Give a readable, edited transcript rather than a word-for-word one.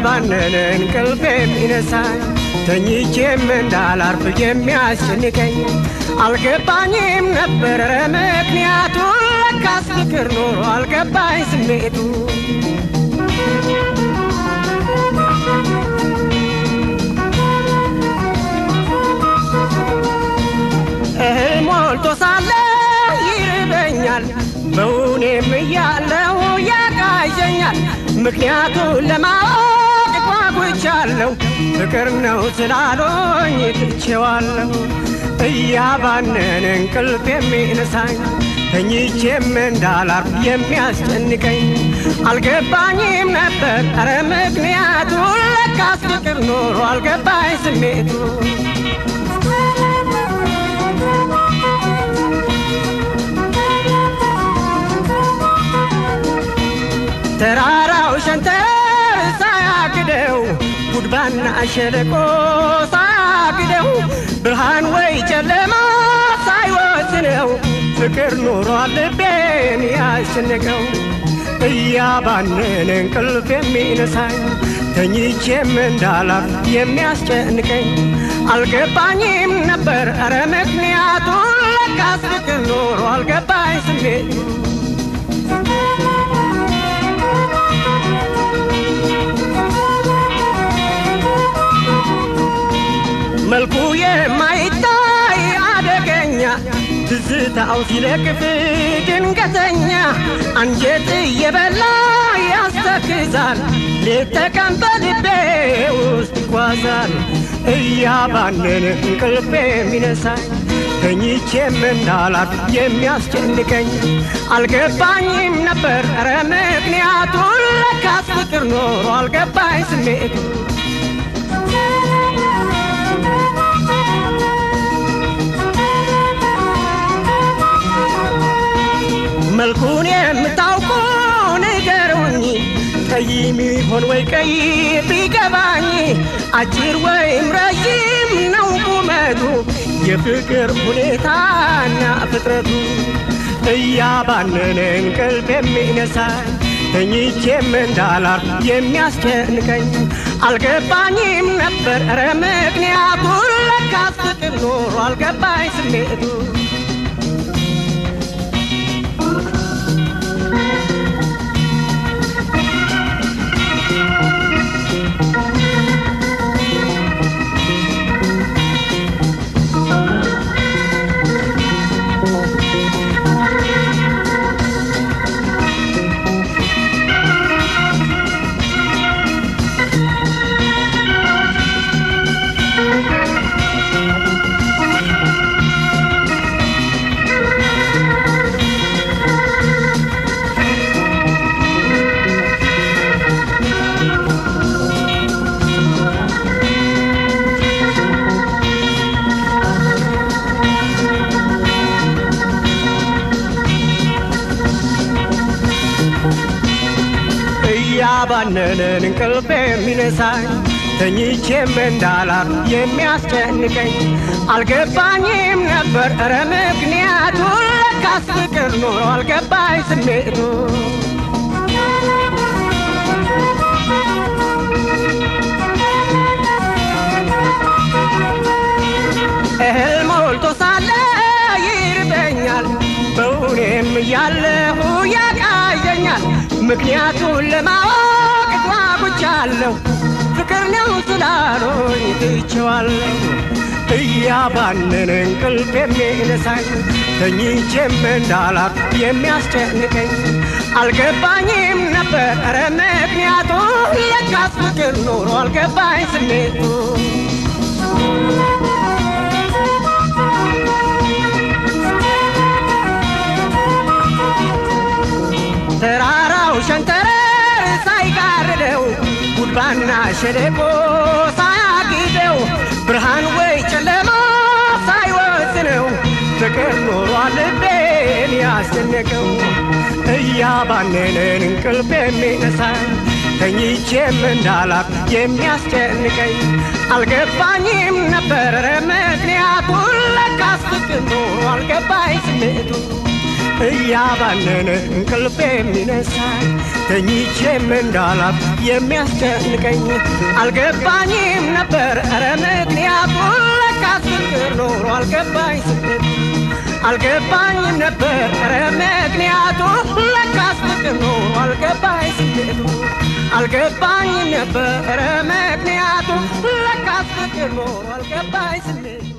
እያባነነ እንቅልፍ የሚነሳኝ ተኝቼም እንዳላርፍ የሚያስጨንቀኝ አልገባኝም ነበር ምክንያቱ ለካስ ፍቅር ኖሮ አልገባኝ ስሜቱ እህል ሞልቶ ሳለ ይርበኛል በውኔም እያለው ያቃዠኛል ምክንያቱን ለማወቅ ጓጉቻለሁ ፍቅር ነው ስላሉኝ ትቼዋለሁ እያባነነ እንቅልፍ የሚነሳኝ ተኝቼም እንዳላርፍ የሚያስጨንቀኝ አልገባኝም ነበር ኧረ ምክንያቱ ለካስ ፍቅር ኖሮ አልገባኝ ስሜቱ ተራራው ሸንተር ሳያግደው ጉድባና ሸለቆ ሳያግደው ብርሃን ወይ ጨለማ ሳይወስነው ፍቅር ኖሯል ልቤን ያስጨነቀው እያባነነ እንቅልፍ የሚነሳኝ ተኝቼም እንዳላርፍ የሚያስጨንቀኝ አልገባኝም ነበር ኧረ ምክንያቱ ለካስ ፍቅር ኖሮ አልገባኝ ስሜቱ መልኩ የማይታይ አደገኛ ትዝታው ሲለክፍ ድንገተኛ አንጀት እየበላ ያስተክዛል ሌት ተቀን በልቤ ውስጥ ይጓዛል እያባነነ እንቅልፍ የሚነሳኝ ተኝቼም እንዳላርፍ የሚያስጨንቀኝ አልገባኝም ነበር ኧረ ምክንያቱ ለካስ ፍቅር ኖሮ አልገባኝ ስሜቱ መልኩን የምታውቁ ንገሩኝ ጠይም ይሆን ወይ ቀይ ቢገባኝ አጭር ወይም ረዥም ነው ቁመቱ የፍቅር ሁኔታና ፍጥረቱ እያባነነ እንቅልፍ የሚነሳኝ ተኝቼም እንዳላርፍ የሚያስጨንቀኝ አልገባኝም ነበር ኧረ ምክንያቱ ለካስ ፍቅር ኖሮ አልገባኝ ስሜቱ እያባነነ እንቅልፍ የሚነሳኝ ተኝቼም እንዳላርፍ የሚያስጨንቀኝ አልገባኝም ነበር ኧረ ምክንያቱ ለካስ ፍቅር ኖሮ አልገባኝ ስሜቱ እህል ሞልቶ ሳለ ይርበኛል በውኔም እያለሁ ያቃዠኛል ምክንያቱን ለማወቅ ጓጉቻለሁ ፍቅር ነው ስላሉኝ ትቼዋለሁ እያባነነ እንቅልፍ የሚነሳኝ ተኝቼም እንዳላርፍ የሚያስጨንቀኝ አልገባኝም ነበር ኧረ ምክንያቱ ለካስ ፍቅር ኖሮ አልገባኝ ስሜቱ ተራራው ሸንተረር ሳይጋርደው ጉድባና ሸለቆ ሳያግደው ብርሃን ወይ ጨለማ ሳይወስነው ፍቅር ኖሯል ልቤን ያስጨነቀው እያባነነ እንቅልፍ የሚነሳኝ ተኝቼም እንዳላርፍ የሚያስጨንቀኝ አልገባኝም ነበር ምክንያቱ ለካስ ፍቅር ኖሮ አልገባኝ ስሜቱ እያባነነ እንቅልፍ የሚነሳኝ ተኝቼም እንዳላፍ የሚያስጨንቀኝ አልገባኝም ነበር ኧረ ምክንያቱ ለካስ ፍቅር ኖሮ አልገባኝ ስሜቱ አልገባኝም ነበር ኧረ ምክንያቱ ለካስ ፍቅር ኖሮ አልገባኝ ስሜቱ አልገባኝም ነበር ኧረ ምክንያቱ ለካስ ፍቅር ኖሮ አልገባኝ ስሜቱ